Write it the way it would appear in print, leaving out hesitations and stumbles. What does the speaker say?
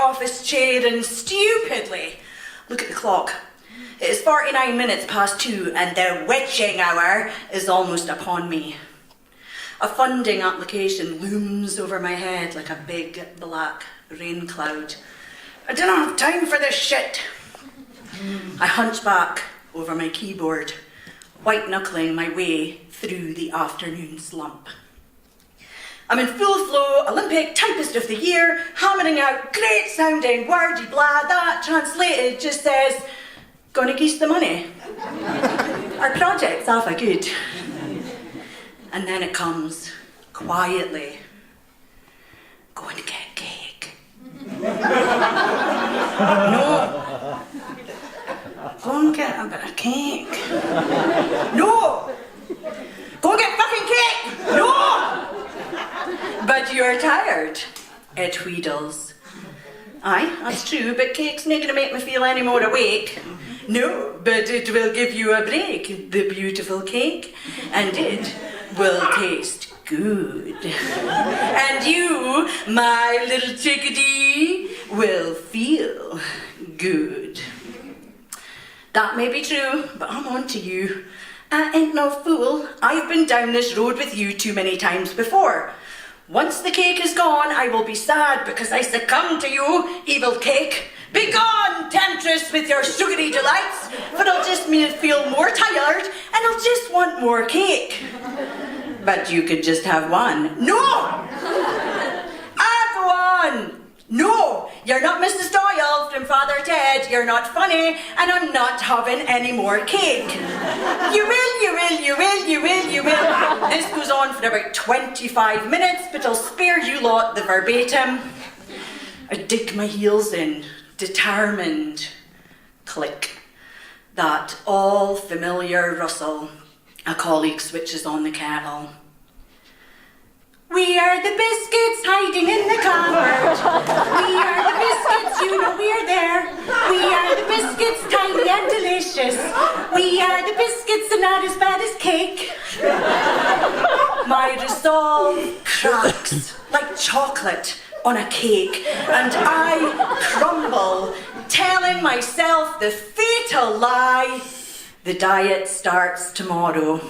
office chair and stupidly look at the clock. It is 49 minutes past 2 and the witching hour is almost upon me. A funding application looms over my head like a big black rain cloud. I don't have time for this shit. I hunch back over my keyboard, white-knuckling my way through the afternoon slump. I'm in full flow, Olympic Typist of the Year, hammering out great-sounding wordy blah that translated just says, "Gonna geese the money." Our project's half a good. And then it comes, quietly, "Go and get cake." No. Go and get a bit of cake. No! Go and get fucking cake! No! But you're tired, it wheedles. Aye, that's true, but cake's not gonna make me feel any more awake. No, but it will give you a break, the beautiful cake, and it will taste good. And you, my little chickadee, will feel good. That may be true, but I'm on to you. I ain't no fool. I've been down this road with you too many times before. Once the cake is gone, I will be sad because I succumb to you, evil cake. Be gone, temptress, with your sugary delights, for it'll just make me feel more tired and I'll just want more cake. But you could just have one. No! Go on! No! You're not Mrs. Doyle from Father Ted, you're not funny, and I'm not having any more cake. You will. This goes on for about 25 minutes, but I'll spare you lot the verbatim. I dig my heels in, determined. Click. That all familiar rustle. A colleague switches on the kettle. "We are the biscuits hiding in the cupboard. We are the biscuits, you know we're there. We are the biscuits, tiny and delicious. We are the biscuits and not as bad as cake." My resolve cracks like chocolate on a cake, and I crumble, telling myself the fatal lie, the diet starts tomorrow.